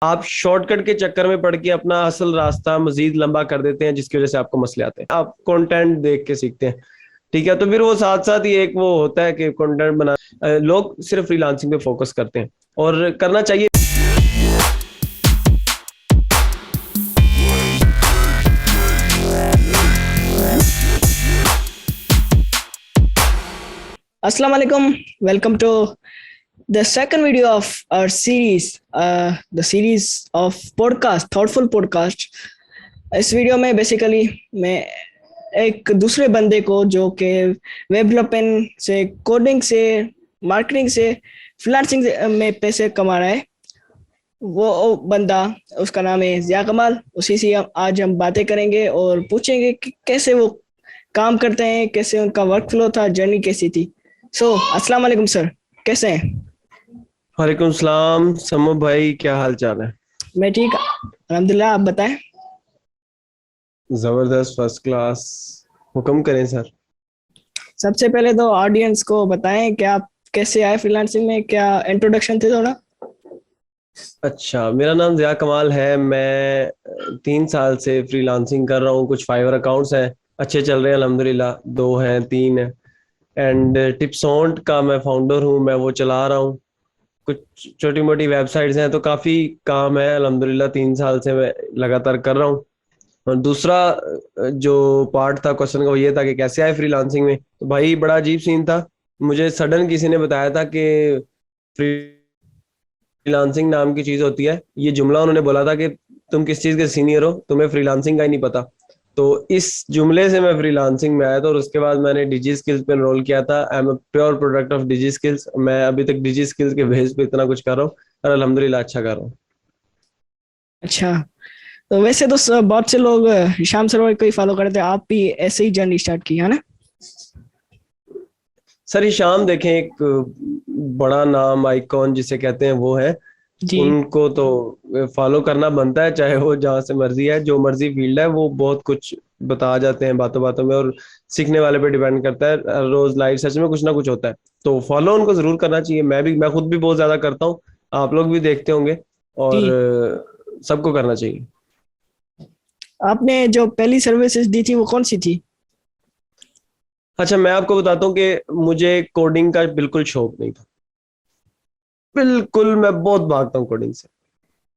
आप शॉर्टकट के चक्कर में पड़ के अपना असल रास्ता मजीद लंबा कर देते हैं, जिसकी वजह से आपको मसले आते हैं। आप कंटेंट देख के सीखते हैं, ठीक है। तो फिर वो साथ साथ ही एक वो होता है कि कंटेंट बना, लोग सिर्फ फ्रीलांसिंग पे फोकस करते हैं और करना चाहिए। Assalamu alaikum. Welcome to the second video of our series, the series of podcast, thoughtful podcast. इस वीडियो में बेसिकली मैं एक दूसरे बंदे को जो कि वेब डेवलपमेंट से, कोडिंग से, मार्केटिंग से, फ्रीलांसिंग में पैसे कमा रहा है, वो बंदा, उसका नाम है ज़िया कमाल। उसी से आज हम बातें करेंगे और पूछेंगे कि कैसे वो काम करते हैं, कैसे उनका वर्क फ्लो था, जर्नी कैसी थी। अस्सलाम वालेकुम सर, कैसे हैं? वालेकुम सलाम समो भाई, क्या हाल चाल है? मैं ठीक, अल्हम्दुलिल्लाह। आप बताएं। जबरदस्त, फर्स्ट क्लास। हुक्म करें सर। सबसे पहले तो ऑडियंस को बताएं कि आप कैसे आए फ्रीलांसिंग में, क्या इंट्रोडक्शन थे थोड़ा। अच्छा, मेरा नाम ज़िया कमाल है। मैं 3 साल से फ्रीलांसिंग कर रहा हूँ। कुछ फाइवर अकाउंट्स हैं, अच्छे चल रहे हैं अल्हम्दुलिल्लाह। 2 हैं 3 हैं। एंड टिप्सोंट का मैं फाउंडर हूँ, मैं वो चला रहा हूँ। कुछ छोटी मोटी वेबसाइट्स हैं, तो काफ़ी काम है अल्हम्दुलिल्लाह। 3 साल से मैं लगातार कर रहा हूँ। और दूसरा जो पार्ट था क्वेश्चन का, वो ये था कि कैसे आए फ्रीलांसिंग में। तो भाई बड़ा अजीब सीन था। मुझे सडन किसी ने बताया था कि फ्रीलांसिंग नाम की चीज होती है। ये जुमला उन्होंने बोला था कि तुम किस चीज के सीनियर हो, तुम्हें फ्रीलांसिंग का ही नहीं पता। तो इस जुमले से मैं फ्रीलांसिंग में आया था और उसके बाद मैंने डिजी स्किल्स पे एनरोल किया था। I am a pure product of digi skills. मैं अभी तक डिजी स्किल्स के बेस पे इतना कुछ कर रहा हूँ और अल्हम्दुलिल्लाह अच्छा कर रहा हूँ। अच्छा, तो वैसे तो बहुत से लोग हिशाम सरोवर को ही फॉलो करते हैं, आप भी ऐसे ही जर्नी स्टार्ट की है ना? सर ये शाम देखें, एक बड़ा नाम, आइकॉन जिसे कहते हैं, वो है। जी उनको तो फॉलो करना बनता है, चाहे वो जहाँ से मर्जी है, जो मर्जी फील्ड है। वो बहुत कुछ बता जाते हैं बातों बातों में, और सीखने वाले पे डिपेंड करता है। रोज लाइफ सच में कुछ ना कुछ होता है, तो फॉलो उनको जरूर करना चाहिए। मैं खुद भी बहुत ज्यादा करता हूँ, आप लोग भी देखते होंगे। जी। और सबको करना चाहिए। आपने जो पहली सर्विसेज दी थी वो कौन सी थी? अच्छा, मैं आपको बताता हूँ कि मुझे कोडिंग का बिल्कुल शौक नहीं था। बिल्कुल, मैं बहुत भागता हूँ कोडिंग से।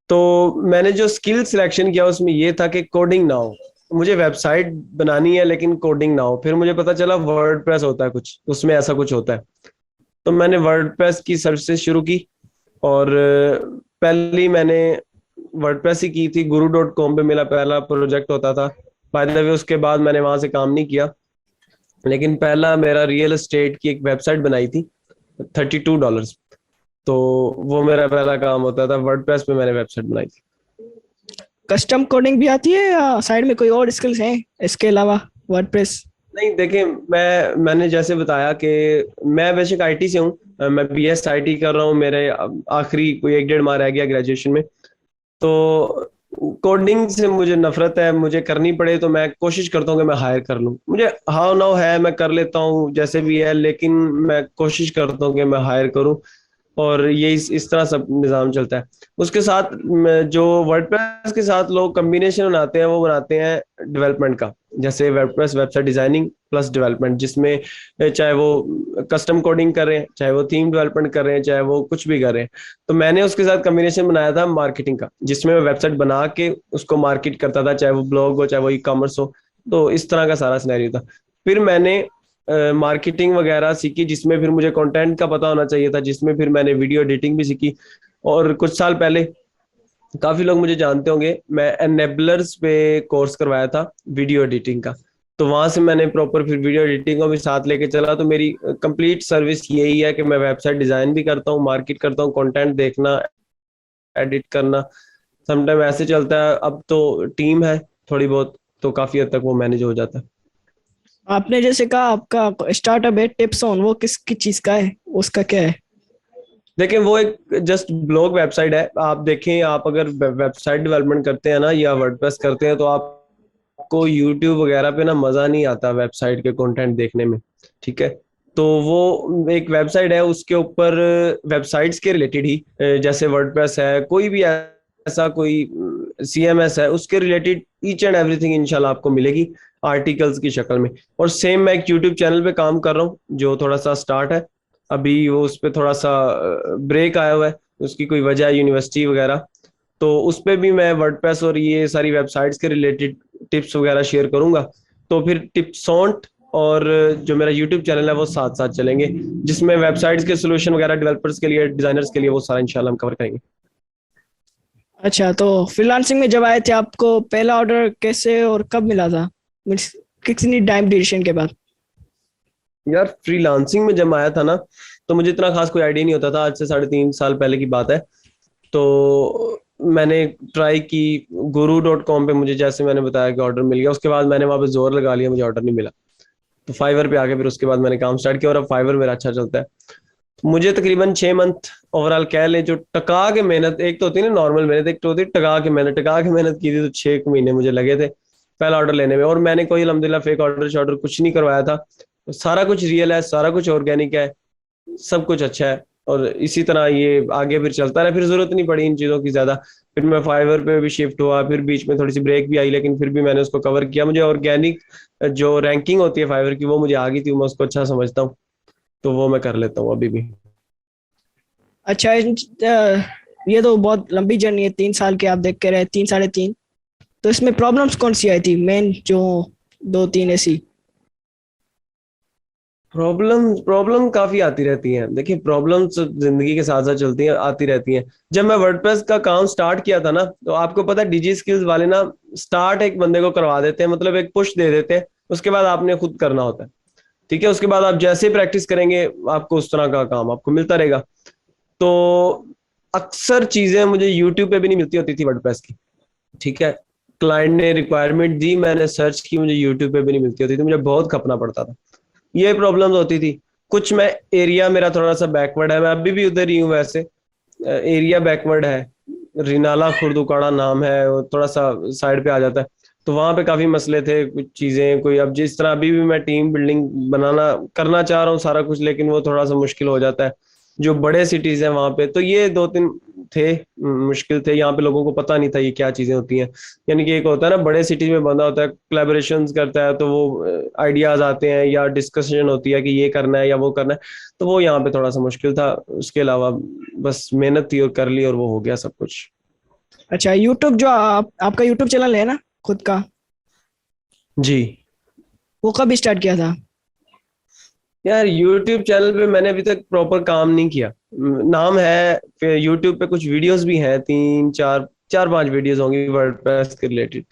तो मैंने जो स्किल सिलेक्शन किया उसमें ये था कि कोडिंग ना हो। मुझे वेबसाइट बनानी है लेकिन कोडिंग ना हो। फिर मुझे पता चला वर्डप्रेस होता है कुछ, उसमें ऐसा कुछ होता है। तो मैंने वर्डप्रेस की सर्विसेज शुरू की। और पहली मैंने वर्डप्रेस ही की थी। guru.com पे मेरा पहला प्रोजेक्ट होता था। बाय द वे, उसके बाद मैंने वहां से काम नहीं किया। लेकिन पहला मेरा रियल एस्टेट की एक वेबसाइट बनाई थी, $32। तो वो मेरा पहला काम होता था। वर्डप्रेस पे मैंने वेबसाइट बनाई थी। कस्टम कोडिंग भी आती है या साइड में कोई और स्किल्स हैं इसके अलावा वर्डप्रेस? नहीं देखिए, मैंने जैसे बताया कि मैं बेसिक आईटी से हूँ। मैं बीएस आईटी कर रहा हूँ। मेरे आखिरी कोई 1 डेढ़ माह रह गया ग्रेजुएशन में। तो कोडिंग से मुझे नफरत है। मुझे करनी पड़े तो मैं कोशिश करता हूँ कि मैं हायर कर लूँ। मुझे हाउ नाउ है, मैं कर लेता हूँ जैसे भी है, लेकिन मैं कोशिश करता हूँ कि मैं हायर करूँ। और ये इस तरह सब निज़ाम चलता है। उसके साथ जो वर्डप्रेस के साथ लोग कम्बिनेशन बनाते हैं, वो बनाते हैं डेवलपमेंट का। जैसे WordPress website designing plus development, जिसमें चाहे वो कस्टम कोडिंग कर रहे हैं, चाहे वो थीम डेवलपमेंट कर रहे हैं, चाहे वो कुछ भी कर रहे हैं। तो मैंने उसके साथ कम्बिनेशन बनाया था मार्केटिंग का, जिसमें मैं वेबसाइट बना के उसको मार्केट करता था, चाहे वो ब्लॉग हो, चाहे वो ई कॉमर्स हो। तो इस तरह का सारा सिनेरियो था। फिर मैंने मार्केटिंग वगैरह सीखी, जिसमें फिर मुझे कंटेंट का पता होना चाहिए था, जिसमें फिर मैंने वीडियो एडिटिंग भी सीखी। और कुछ साल पहले, काफी लोग मुझे जानते होंगे, मैं एनेबलर्स पे कोर्स करवाया था वीडियो एडिटिंग का। तो वहां से मैंने प्रॉपर फिर वीडियो एडिटिंग को भी साथ लेके चला। तो मेरी कंप्लीट सर्विस यही है कि मैं वेबसाइट डिजाइन भी करता हूँ, मार्केट करता हूँ, कंटेंट देखना, एडिट करना। समटाइम ऐसे चलता है। अब तो टीम है थोड़ी बहुत, तो काफी हद तक वो मैनेज हो जाता है। आपने जैसे कहा आपका स्टार्टअप है टिप्स ऑन, वो किस चीज का है, उसका क्या है? देखिए, वो एक जस्ट ब्लॉग वेबसाइट है। आप देखें, आप अगर वेबसाइट डेवलपमेंट करते हैं ना, या वर्डप्रेस करते हैं, तो आपको यूट्यूब वगैरह पे ना मजा नहीं आता वेबसाइट के कंटेंट देखने में, ठीक है। तो वो एक वेबसाइट है, उसके ऊपर वेबसाइट्स के रिलेटेड ही, जैसे वर्डप्रेस है, कोई भी ऐसा कोई CMS है उसके रिलेटेड ईच एंड एवरीथिंग इंशाल्लाह आपको मिलेगी आर्टिकल्स की शक्ल में। और सेम मैं एक यूट्यूब चैनल पे काम कर रहा हूँ जो थोड़ा सा स्टार्ट है अभी, वो उस पर थोड़ा सा ब्रेक आया हुआ है, उसकी कोई वजह है यूनिवर्सिटी वगैरह। तो उस पे भी मैं वर्डप्रेस और ये सारी वेबसाइट्स के रिलेटेड टिप्स वगैरह शेयर करूंगा। तो फिर टिप्सॉन्ट और जो मेरा यूट्यूब चैनल है वो साथ साथ चलेंगे, जिसमें वेबसाइट्स के सोल्यूशन वगैरह डेवलपर्स के लिए, डिजाइनर्स के लिए, वो सारा इंशाल्लाह हम कवर करेंगे। अच्छा, तो फ्रीलांसिंग में जब आए थे आपको पहला ऑर्डर कैसे और कब मिला था, मीन्स कितनी टाइम ड्यूरेशन के बाद? यार फ्रीलांसिंग में जब आया था ना, तो मुझे इतना खास कोई आइडिया नहीं होता था, आज से 3.5 साल पहले की बात है। तो मैंने ट्राई की guru.com पे, मुझे जैसे मैंने बताया कि ऑर्डर मिल गया, उसके बाद मैंने वहां पे जोर लगा लिया, मुझे ऑर्डर नहीं मिला। तो फाइवर पे आके फिर उसके बाद मैंने काम स्टार्ट किया और अब फाइवर मेरा अच्छा चलता है। तो मुझे तकरीबन 6 मंथ ओवरऑल कह लें, जो टका के मेहनत, एक तो होती है ना नॉर्मल मेहनत, एक तो होती है टका के मेहनत की थी, तो 6 महीने मुझे लगे थे पहला ऑर्डर लेने में। और मैंने कोई अल्हम्दुलिल्लाह फेक ऑर्डर शॉर्डर कुछ नहीं करवाया था, सारा कुछ रियल है, सारा कुछ ऑर्गेनिक है, सब कुछ अच्छा है। और इसी तरह ये आगे फिर चलता रहा, फिर जरूरत नहीं पड़ी इन चीज़ों की ज़्यादा। फिर मैं फाइवर पे भी शिफ्ट हुआ, फिर बीच में थोड़ी सी ब्रेक भी आई, लेकिन फिर भी मैंने उसको कवर किया। मुझे ऑर्गेनिक जो रैंकिंग होती है फाइवर की, वो मुझे आ गई थी, मैं उसको अच्छा समझता हूँ, तो वो मैं कर लेता हूँ अभी भी। अच्छा, ये तो बहुत लंबी जर्नी है, 3 साल के आप देख के रहे, 3 साढ़े 3। तो इसमें प्रॉब्लम्स कौन सी आई थी मेन, जो दो तीन ऐसी? प्रॉब्लम काफी आती रहती हैं, देखिए प्रॉब्लम्स जिंदगी के साथ साथ चलती हैं, आती रहती हैं। जब मैं वर्डप्रेस का काम स्टार्ट किया था ना, तो आपको पता है डिजी स्किल्स वाले ना स्टार्ट एक बंदे को करवा देते हैं, मतलब एक पुश दे देते हैं, उसके बाद आपने खुद करना होता है। ठीक है, उसके बाद आप जैसे प्रैक्टिस करेंगे आपको उस तरह का काम आपको मिलता रहेगा। तो अक्सर चीजें मुझे यूट्यूब पे भी नहीं मिलती होती थी वर्डप्रेस की। ठीक है, क्लाइंट ने रिक्वायरमेंट दी, मैंने सर्च की, मुझे यूट्यूब पे भी नहीं मिलती होती थी, मुझे बहुत खपना पड़ता था, ये प्रॉब्लम्स होती थी। कुछ मैं एरिया मेरा थोड़ा सा बैकवर्ड है, मैं अभी भी उधर ही हूँ वैसे, एरिया बैकवर्ड है, रिनाला खुर्दुकाड़ा नाम है, वो थोड़ा सा साइड पे आ जाता है। तो वहां पे काफी मसले थे, कुछ चीजें कोई, अब जिस तरह अभी भी मैं टीम बिल्डिंग बनाना करना चाह रहा हूँ सारा कुछ, लेकिन वो थोड़ा सा मुश्किल हो जाता है। जो बड़े सिटीज हैं वहां पे, तो ये 2-3 थे, मुश्किल थे। यहाँ पे लोगों को पता नहीं था ये क्या चीजें होती हैं। यानी कि एक होता है ना बड़े सिटीज में बंदा होता है, कोलैबोरेशन करता है, तो वो आइडियाज आते हैं या डिस्कशन होती है कि ये करना है या वो करना है, तो वो यहाँ पे थोड़ा सा मुश्किल था। उसके अलावा बस मेहनत थी और कर ली और वो हो गया सब कुछ। अच्छा, यूट्यूब जो आपका यूट्यूब चैनल है ना खुद का, जी। वो कब स्टार्ट किया था? यार यूट्यूब चैनल पे मैंने अभी तक प्रॉपर काम नहीं किया, नाम है, फिर यूट्यूब पे कुछ वीडियोस भी हैं, 3 4 4 5 वीडियोस होंगी वर्डप्रेस के रिलेटेड,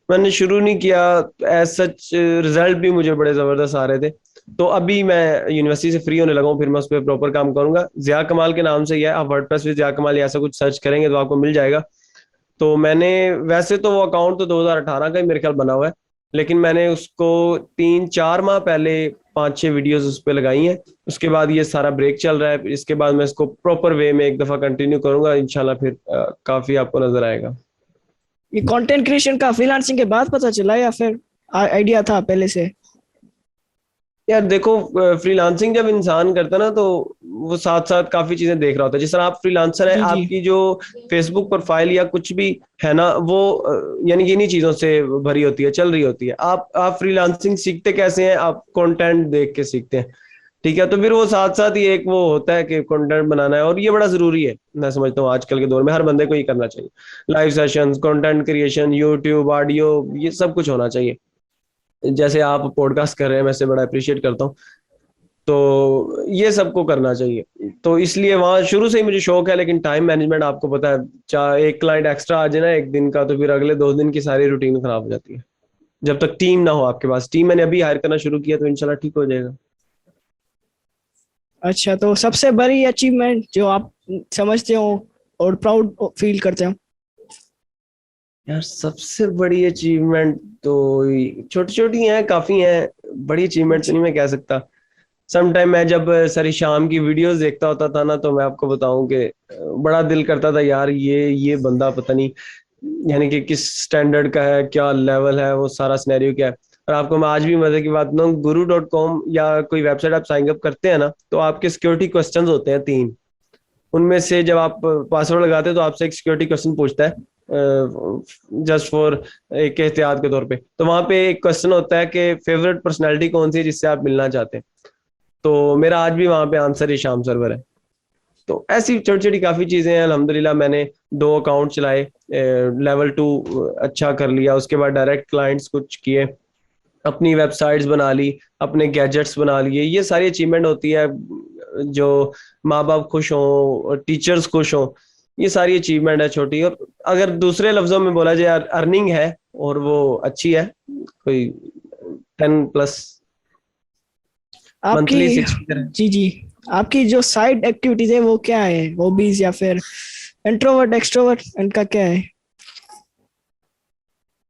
मैंने शुरू नहीं किया। एज सच रिजल्ट भी मुझे बड़े जबरदस्त आ रहे थे। तो अभी मैं यूनिवर्सिटी से फ्री होने लगा हूँ, फिर मैं उस पर प्रॉपर काम करूंगा। जिया कमाल के नाम से ही है, आप वर्डप्रेस विद जिया कमाल या ऐसा कुछ सर्च करेंगे तो आपको मिल जाएगा। तो मैंने, वैसे तो वो अकाउंट तो 2018 का ही मेरे ख्याल बना हुआ है, लेकिन मैंने उसको 3 4 माह पहले 5 6 वीडियोस उस पर लगाई हैं। उसके बाद ये सारा ब्रेक चल रहा है, इसके बाद मैं इसको प्रॉपर वे में एक दफा कंटिन्यू करूंगा इंशाल्लाह, फिर काफी आपको नजर आएगा। ये कंटेंट क्रिएशन का फ्रीलांसिंग के बाद पता चला या फिर आइडिया था पहले से? यार देखो, फ्रीलांसिंग जब इंसान करता है ना, तो वो साथ साथ काफी चीजें देख रहा होता है। जिस तरह आप फ्रीलांसर है, जी जी। आपकी जो फेसबुक प्रोफाइल या कुछ भी है ना, वो यानी कि इन्हीं चीजों से भरी होती है, चल रही होती है। आप फ्रीलांसिंग सीखते कैसे हैं, आप कंटेंट देख के सीखते हैं। ठीक है, तो फिर वो साथ साथ ही एक वो होता है कि कंटेंट बनाना है, और ये बड़ा जरूरी है, मैं समझता हूँ आजकल के दौर में हर बंदे को ये करना चाहिए। Live sessions, content creation, YouTube, audio, ये सब कुछ होना चाहिए। जैसे आप पॉडकास्ट कर रहे हैं, मैं इसे बड़ा अप्रिशिएट करता हूँ। तो ये सबको करना चाहिए, तो इसलिए वहां शुरू से ही मुझे शौक है। लेकिन टाइम मैनेजमेंट आपको पता है, चाहे एक क्लाइंट एक्स्ट्रा आ जाए ना एक दिन का, तो फिर अगले 2 दिन की सारी रूटीन खराब हो जाती है, जब तक टीम ना हो आपके पास। टीम मैंने अभी हायर करना शुरू किया, तो इंशाल्लाह ठीक हो जाएगा। अच्छा, तो सबसे बड़ी अचीवमेंट जो आप समझते हो और प्राउड फील करते हो? यार सबसे बड़ी अचीवमेंट तो छोटी छोटी हैं, काफी हैं, बड़ी अचीवमेंट तो नहीं मैं कह सकता। समटाइम मैं जब सारी शाम की वीडियोस देखता होता था ना, तो मैं आपको बताऊं कि बड़ा दिल करता था यार, ये बंदा पता नहीं यानी कि किस स्टैंडर्ड का है, क्या लेवल है, वो सारा सिनेरियो क्या है। और आपको मैं आज भी मजे की बात बताऊं, guru.com या कोई वेबसाइट आप साइन अप करते हैं ना, तो आपके सिक्योरिटी क्वेश्चंस होते हैं 3। उनमें से जब आप पासवर्ड लगाते हो तो आपसे एक सिक्योरिटी क्वेश्चन पूछता है, जस्ट फॉर एक एहतियात के तौर पे। तो वहां पे एक क्वेश्चन होता है कि फेवरेट पर्सनैलिटी कौन सी है जिससे आप मिलना चाहते हैं। तो मेरा आज भी वहां पे आंसर ईशाम सरवर है। तो ऐसी छोटी छोटी काफी चीजें हैं। अल्हम्दुलिल्लाह मैंने 2 अकाउंट चलाए, लेवल 2 अच्छा कर लिया, उसके बाद डायरेक्ट क्लाइंट्स कुछ किए, अपनी वेबसाइट्स बना ली, अपने गैजेट्स बना लिए। ये सारी अचीवमेंट होती है जो माँ बाप खुश हों, टीचर्स खुश हों, ये सारी अचीवमेंट है छोटी। और अगर दूसरे लफ्जों में बोला जाए, अर्निंग है और वो अच्छी है, कोई 10+ आपकी मंथली 6 फिगर है। जी जी, आपकी जो साइड एक्टिविटीज है वो क्या है, हॉबीज या फिर इंट्रोवर्ट एक्सट्रोवर्ट, इनका क्या है?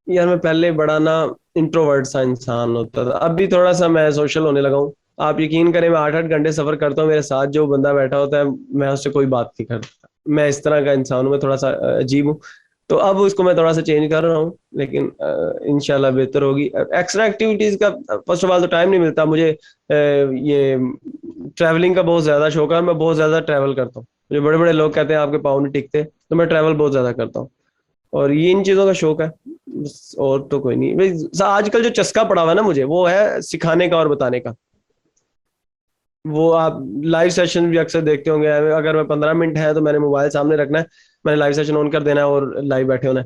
यार मैं पहले बड़ा ना इंट्रोवर्ट सा इंसान होता था, अभी थोड़ा सा मैं सोशल होने लगा हूँ। आप यकीन करें, मैं 8-8 घंटे सफर करता हूँ, मेरे साथ जो बंदा बैठा होता है मैं उससे कोई बात नहीं करता। मैं इस तरह का इंसान हूँ, मैं थोड़ा सा अजीब हूँ। तो अब उसको मैं थोड़ा सा चेंज कर रहा हूँ, लेकिन इंशाल्लाह बेहतर होगी। एक्स्ट्रा एक्टिविटीज का फर्स्ट ऑफ ऑल तो टाइम नहीं मिलता मुझे। ये ट्रैवलिंग का बहुत ज्यादा शौक है, मैं बहुत ज्यादा ट्रैवल करता हूँ। मुझे बड़े बड़े लोग कहते हैं आपके पाँव नहीं टिकते, तो मैं ट्रैवल बहुत ज्यादा करता हूँ। और ये इन चीजों का शौक है बस, और तो कोई नहीं। आजकल जो चस्का पड़ा हुआ है ना मुझे, वो है सिखाने का और बताने का। वो आप लाइव सेशन भी अक्सर देखते होंगे, अगर मैं 15 मिनट है तो मैंने मोबाइल सामने रखना है, मैंने लाइव सेशन ऑन कर देना है और लाइव बैठे होना है।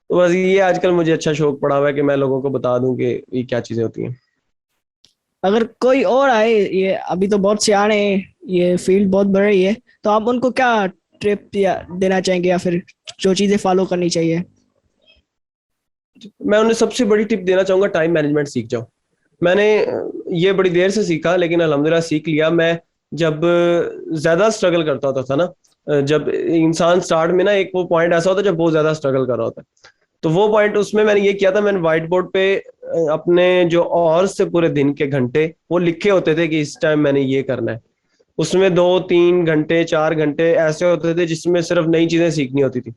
तो बस ये आजकल मुझे अच्छा शौक पड़ा हुआ है कि मैं लोगों को बता दूं कि ये क्या चीजें होती हैं। अगर कोई और आए, ये अभी तो बहुत से आ रहे हैं, ये फील्ड बहुत बढ़ रही है, तो आप उनको क्या ट्रिप या देना चाहेंगे, या फिर जो चीजें फॉलो करनी चाहिए? मैं उन्हें सबसे बड़ी टिप देना चाहूंगा, टाइम मैनेजमेंट सीख जाओ। मैंने ये बड़ी देर से सीखा, लेकिन अल्हम्दुलिल्लाह सीख लिया। मैं जब ज्यादा स्ट्रगल करता होता था ना, जब इंसान स्टार्ट में ना, एक वो पॉइंट ऐसा होता है जब बहुत ज्यादा स्ट्रगल कर रहा होता है, तो वो पॉइंट उसमें मैंने ये किया था, मैंने व्हाइट बोर्ड पे अपने जो और से पूरे दिन के घंटे वो लिखे होते थे कि इस टाइम मैंने ये करना है। उसमें 2-3 घंटे 4 घंटे ऐसे होते थे जिसमें सिर्फ नई चीजें सीखनी होती थी।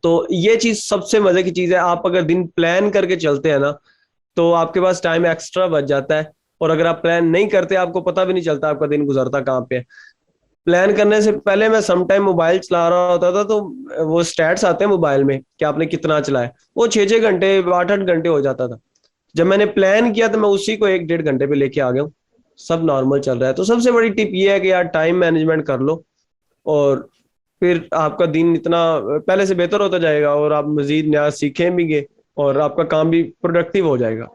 तो ये चीज सबसे मजे की चीज है, आप अगर दिन प्लान करके चलते हैं ना, तो आपके पास टाइम एक्स्ट्रा बच जाता है। और अगर आप प्लान नहीं करते, आपको पता भी नहीं चलता आपका दिन गुजरता कहाँ पे है। प्लान करने से पहले मैं सम टाइम मोबाइल चला रहा होता था, तो वो स्टैट्स आते हैं मोबाइल में कि आपने कितना चलाया, वो 6-6 घंटे 8-8 घंटे हो जाता था। जब मैंने प्लान किया तो मैं उसी को 1-1.5 घंटे पे लेके आ गया हूँ। सब नॉर्मल चल रहा है। तो सबसे बड़ी टिप ये है कि यार टाइम मैनेजमेंट कर लो, और फिर आपका दिन इतना पहले से बेहतर होता जाएगा, और आप मजीद नया सीखेंगे, और आपका काम भी प्रोडक्टिव हो जाएगा।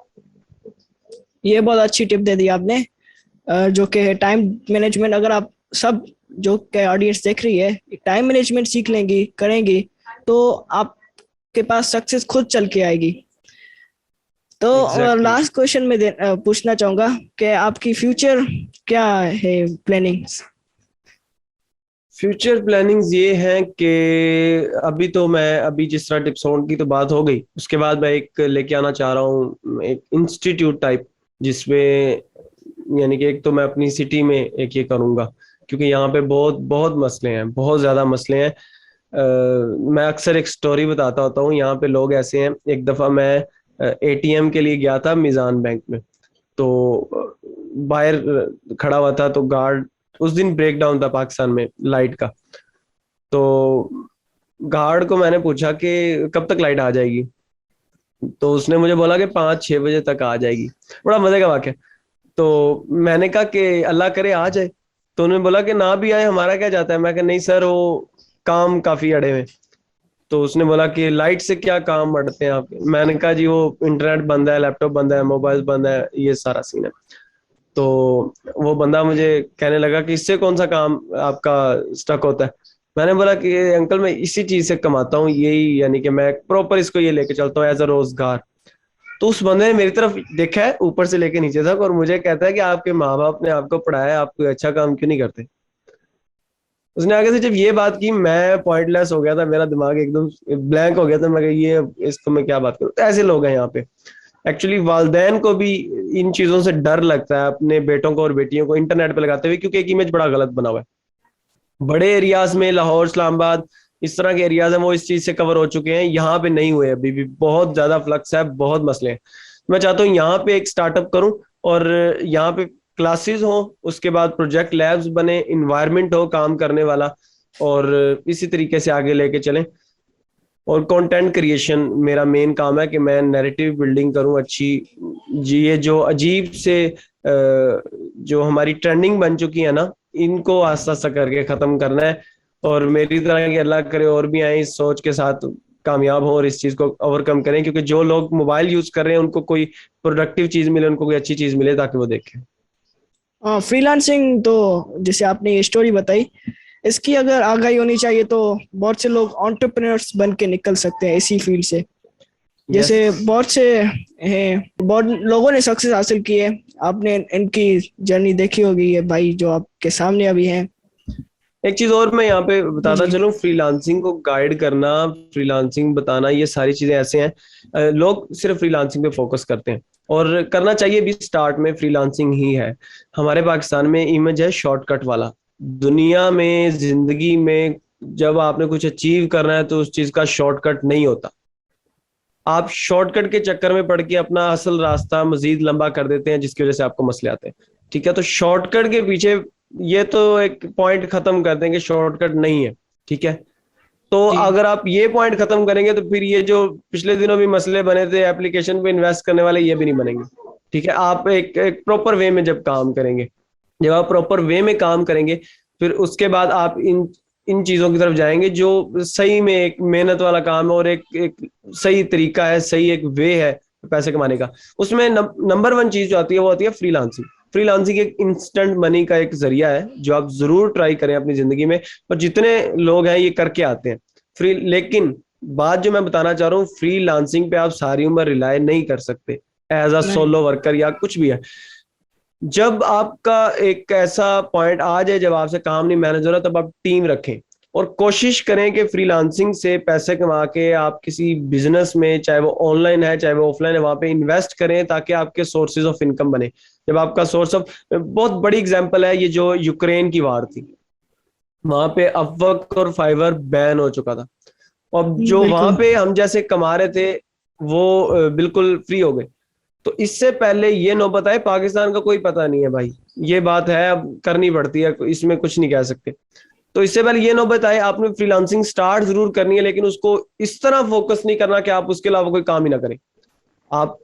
ये बहुत अच्छी टिप दे दी आपने, जो कि टाइम मैनेजमेंट। अगर आप सब जो के ऑडियंस देख रही है टाइम मैनेजमेंट सीख लेंगी, करेंगी, तो आपके पास सक्सेस खुद चल के आएगी। तो एग्जैक्टली exactly. लास्ट क्वेश्चन में पूछना चाहूंगा कि आपकी फ्यूचर क्या है प्लानिंग्स? फ्यूचर प्लानिंग्स ये हैं कि अभी तो मैं, अभी जिस तरह टिप्सोन की तो बात हो गई, उसके बाद मैं एक लेके आना चाह रहा हूँ, एक इंस्टीट्यूट टाइप, जिसमें यानी कि एक तो मैं अपनी सिटी में एक ये करूँगा, क्योंकि यहाँ पे बहुत बहुत मसले हैं, बहुत ज़्यादा मसले हैं। मैं अक्सर एक स्टोरी बताता होता हूँ, यहाँ पे लोग ऐसे हैं। एक दफ़ा मैं एटीएम के लिए गया था मिजान बैंक में, तो बाहर खड़ा हुआ था, तो गार्ड, उस दिन ब्रेक डाउन था पाकिस्तान में लाइट का। तो गार्ड को मैंने पूछा कि कब तक लाइट आ जाएगी, तो उसने मुझे बोला कि 5-6 बजे तक आ जाएगी। बड़ा मजे का वाक्य। तो मैंने कहा कि अल्लाह करे आ जाए। तो उन्होंने बोला कि ना भी आए हमारा क्या जाता है। मैं कहा नहीं सर, वो काम काफी अड़े हुए। तो उसने बोला कि लाइट से क्या काम अड़ते हैं आपके। मैंने कहा जी वो इंटरनेट बंद है, लैपटॉप बंद है, मोबाइल बंद है, ये सारा सीन है। तो वो बंदा मुझे कहने लगा कि इससे कौन सा काम आपका स्टक होता है। मैंने बोला कि अंकल मैं इसी चीज से कमाता हूँ, यही यानी कि मैं प्रॉपर इसको ये लेके चलता हूँ एज अ रोजगार। तो उस बंदे ने मेरी तरफ देखा है ऊपर से लेके नीचे तक, और मुझे कहता है कि आपके माँ बाप ने आपको पढ़ाया है, आप कोई अच्छा काम क्यों नहीं करते। उसने आगे से जब ये बात की, मैं पॉइंटलेस हो गया था, मेरा दिमाग एकदम ब्लैंक हो गया था। मैं कहा ये इसको मैं क्या बात करूं। तो ऐसे लोग हैं यहाँ पे। एक्चुअली वालदेन को भी इन चीजों से डर लगता है अपने बेटों को और बेटियों को इंटरनेट पे लगाते हुए, क्योंकि एक इमेज बड़ा गलत बना हुआ है। बड़े एरियाज में, लाहौर इस्लामाबाद इस तरह के एरियाज हैं, वो इस चीज से कवर हो चुके हैं। यहाँ पे नहीं हुए, अभी भी बहुत ज्यादा फ्लक्स है, बहुत मसले हैं। मैं चाहता हूँ यहाँ पे एक स्टार्टअप करूँ, और यहाँ पे क्लासेस हो, उसके बाद प्रोजेक्ट लैब्स बने, इन्वायरमेंट हो काम करने वाला, और इसी तरीके से आगे लेके चलें। और कंटेंट क्रिएशन मेरा मेन काम है कि मैं नैरेटिव बिल्डिंग करूं अच्छी। जी, ये जो अजीब से जो हमारी ट्रेंडिंग बन चुकी है ना, इनको आस्ता आस्ता करके खत्म करना है। और मेरी तरह की अल्लाह करे और भी आए इस सोच के साथ कामयाब हों और इस चीज को ओवरकम करें, क्योंकि जो लोग मोबाइल यूज कर रहे हैं उनको कोई प्रोडक्टिव चीज मिले, उनको कोई अच्छी चीज मिले ताकि वो देखें। हाँ, फ्रीलांसिंग तो जैसे आपने ये स्टोरी बताई, इसकी अगर आगाही होनी चाहिए तो बहुत से लोग एंटरप्रेन्योर्स बन के निकल सकते हैं इसी फील्ड से। यस। जैसे बहुत से हैं, बहुत लोगों ने सक्सेस हासिल की है। आपने इनकी जर्नी देखी होगी, ये भाई जो आपके सामने अभी हैं। एक चीज और मैं यहाँ पे बताता जी चलूं, फ्रीलांसिंग को गाइड करना, फ्रीलांसिंग बताना, ये सारी चीजें ऐसे हैं। लोग सिर्फ फ्रीलांसिंग पे फोकस करते हैं और करना चाहिए भी, स्टार्ट में फ्रीलांसिंग ही है। हमारे पाकिस्तान में इमेज है शॉर्टकट वाला। दुनिया में, जिंदगी में जब आपने कुछ अचीव करना है तो उस चीज का शॉर्टकट नहीं होता। आप शॉर्टकट के चक्कर में पड़ के अपना असल रास्ता मजीद लंबा कर देते हैं, जिसकी वजह से आपको मसले आते हैं। ठीक है, तो शॉर्टकट के पीछे ये तो एक पॉइंट खत्म कर देंगे, शॉर्टकट नहीं है। ठीक है, तो जी। अगर आप ये पॉइंट खत्म करेंगे तो फिर ये जो पिछले दिनों भी मसले बने थे एप्लीकेशन पे इन्वेस्ट करने वाले, ये भी नहीं बनेंगे। ठीक है, आप एक प्रॉपर वे में जब काम करेंगे, जब आप प्रॉपर वे में काम करेंगे, फिर उसके बाद आप इन इन चीजों की तरफ जाएंगे जो सही में एक मेहनत वाला काम है और एक सही तरीका है, सही एक वे है पैसे कमाने का। उसमें नंबर वन चीज जो आती है वो आती है फ्रीलांसिंग। फ्रीलांसिंग एक इंस्टेंट मनी का एक जरिया है जो आप जरूर ट्राई करें अपनी जिंदगी में, और जितने लोग हैं ये करके आते हैं फ्री। लेकिन बात जो मैं बताना चाह रहा हूँ, फ्रीलांसिंग पे आप सारी उम्र रिलाय नहीं कर सकते एज अ नहीं। सोलो वर्कर या कुछ भी है। जब आपका एक ऐसा पॉइंट आ जाए जब आपसे काम नहीं मैनेज हो रहा, तब आप टीम रखें और कोशिश करें कि फ्रीलांसिंग से पैसे कमा के आप किसी बिजनेस में, चाहे वो ऑनलाइन है चाहे वो ऑफलाइन है, वहां पे इन्वेस्ट करें ताकि आपके सोर्सेज ऑफ इनकम बने। जब आपका सोर्स ऑफ, बहुत बड़ी एग्जांपल है ये जो यूक्रेन की वार थी, वहां पे अपवर्क और फाइवर बैन हो चुका था। अब जो वहां बिल्कुल। पे हम जैसे कमा रहे थे वो बिल्कुल फ्री हो गए। तो इससे पहले ये नौबत आए, पाकिस्तान का कोई पता नहीं है भाई, ये बात है, अब करनी पड़ती है, इसमें कुछ नहीं कह सकते। तो इससे पहले ये नौबत आए, आपने फ्रीलांसिंग स्टार्ट जरूर करनी है, लेकिन उसको इस तरह फोकस नहीं करना कि आप उसके अलावा कोई काम ही ना करें। आप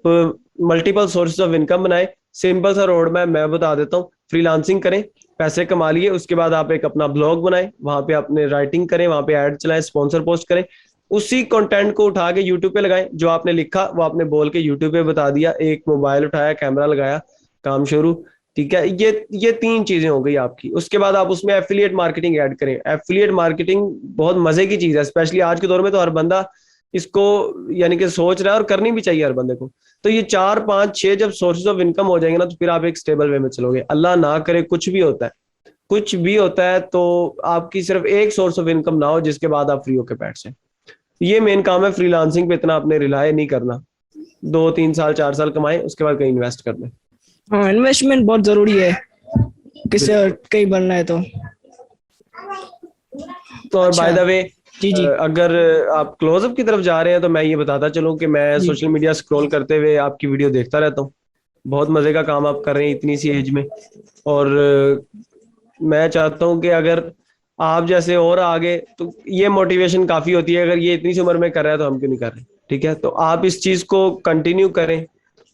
मल्टीपल सोर्सेज ऑफ इनकम बनाए। सिंपल सा रोड मैप मैं बता देता हूँ, फ्रीलांसिंग करें, पैसे कमा लिए, उसके बाद आप एक अपना ब्लॉग बनाएं, वहां पे अपने राइटिंग करें, वहां पे ऐड चलाएं, स्पॉन्सर पोस्ट करें। उसी कंटेंट को उठा के यूट्यूब पे लगाएं, जो आपने लिखा वो आपने बोल के यूट्यूब पे बता दिया, एक मोबाइल उठाया, कैमरा लगाया, काम शुरू। ठीक है, ये तीन चीजें हो गई आपकी। उसके बाद आप उसमें एफिलिएट मार्केटिंग ऐड करें। एफिलिएट मार्केटिंग बहुत मजे की चीज है, स्पेशली आज के दौर में तो हर बंदा इसको यानी कि सोच रहा है, और करनी भी चाहिए हर बंदे को। तो ये 4 5 6 जब सोर्सेज ऑफ इनकम हो जाएंगे ना, तो फिर आप एक स्टेबल वे में चलोगे। अल्लाह ना करे कुछ भी होता है, कुछ भी होता है तो आपकी सिर्फ एक सोर्स ऑफ इनकम ना हो जिसके बाद आप फ्री होकर बैठ जाए। ये मेन काम है, फ्रीलांसिंग पे इतना आपने रिलाय नहीं करना। 2 3 साल 4 साल कमाए, उसके बाद कहीं इन्वेस्ट कर दें। हाँ, इन्वेस्टमेंट बहुत जरूरी है किससे बिल्कुल। कहीं बनना है तो। तो और बाय अच्छा। द वे, जी जी। अगर आप क्लोजअप की तरफ जा रहे हैं तो मैं ये बताता चलूं कि मैं जी। सोशल मीडिया स्क्रॉल करते हुए आपकी वीडियो देखता रहता हूँ। बहुत मजे का काम आप कर रहे हैं इतनी सी एज में। और मैं चाहता हूँ कि अगर आप जैसे और आगे, तो ये मोटिवेशन काफी होती है, अगर ये इतनी सी उम्र में कर रहा है तो हम क्यों नहीं कर रहे। ठीक है, तो आप इस चीज को कंटिन्यू करें।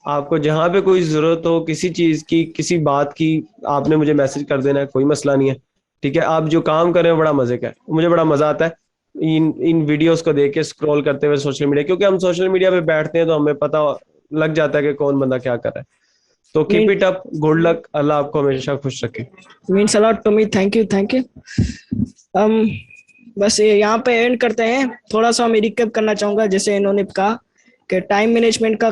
आपको जहां पे कोई जरूरत हो किसी चीज की, किसी बात की, आपने मुझे मैसेज कर देना है, कोई मसला नहीं है। ठीक है, आप जो काम कर रहे हो बड़ा मजे का है, मुझे बड़ा मजा आता है इन इन वीडियोस को देख के, स्क्रॉल करते हुए सोशल मीडिया, क्योंकि हम सोशल मीडिया पे बैठते हैं तो हमें पता लग जाता है कि कौन बंदा क्या कर रहा है। तो keep it up, good luck, Allah आपको हमेशा खुश रखे। Means a lot to me, thank you thank you. हम बस ये यहाँ पे एंड करते हैं। थोड़ा सा मैं रिकैप करना चाहूंगा, जैसे इन्होंने कहा कि टाइम मैनेजमेंट का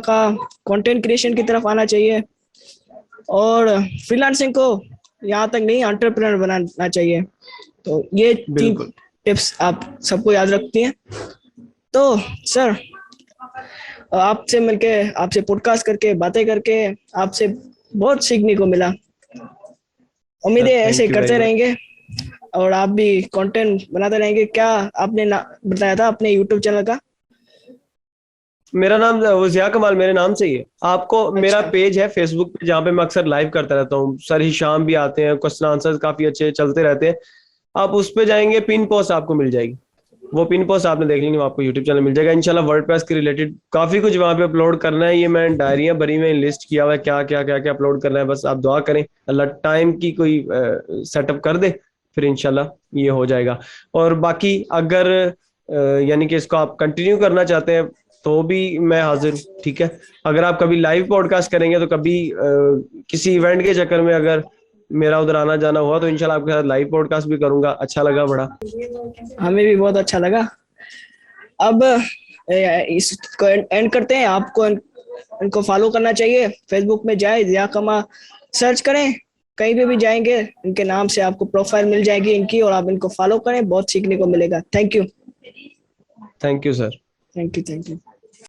कंटेंट क्रिएशन की तरफ आना चाहिए, और फ्रीलांसिंग को यहाँ तक नहीं एंटरप्रेन्योर बनाना चाहिए। तो ये तीन बिल्कुल। टिप्स आप सबको याद रखती हैं। तो सर, आपसे मिलके, आपसे पॉडकास्ट करके, बातें करके आपसे बहुत सीखने को मिला। उम्मीद है ऐसे थैंक यू वेरी करते मच। रहेंगे और आप भी कंटेंट बनाते रहेंगे। क्या आपने बताया था अपने यूट्यूब चैनल का? मेरा नाम वजिया कमाल मेरे नाम से ही है। आपको मेरा अच्छा। पेज है फेसबुक पे जहाँ पे मैं अक्सर लाइव करता रहता हूँ, सर ही शाम भी आते हैं, क्वेश्चन आंसर काफी अच्छे चलते रहते हैं। आप उस पे जाएंगे, पिन पोस्ट आपको मिल जाएगी। वो पिन पोस्ट आपने देख ली, वो आपको यूट्यूब चैनल मिल जाएगा। इंशाल्लाह वर्डप्रेस के रिलेटेड काफी कुछ वहां पे अपलोड करना है। ये मैं डायरियां भरी में लिस्ट किया हुआ है, क्या क्या क्या क्या अपलोड करना है। बस आप दुआ करें, अल्लाह टाइम की कोई सेटअप कर दे, फिर इंशाल्लाह ये हो जाएगा। और बाकी अगर यानी कि इसको आप कंटिन्यू करना चाहते हैं तो भी मैं हाजिर हूँ, ठीक है। अगर आप कभी लाइव पॉडकास्ट करेंगे तो कभी किसी इवेंट के चक्कर में अगर मेरा उधर आना जाना हुआ तो इंशाल्लाह आपके साथ लाइव पॉडकास्ट भी करूंगा। अच्छा लगा बड़ा। हमें भी बहुत अच्छा लगा। अब इसको एंड करते हैं। आपको इनको फॉलो करना चाहिए। फेसबुक में जाए, ज़िया कमा सर्च करें, कहीं पे भी जाएंगे इनके नाम से आपको प्रोफाइल मिल जाएगी इनकी, और आप इनको फॉलो करें, बहुत सीखने को मिलेगा। Thank you. Thank you sir. Thank you. Thank you.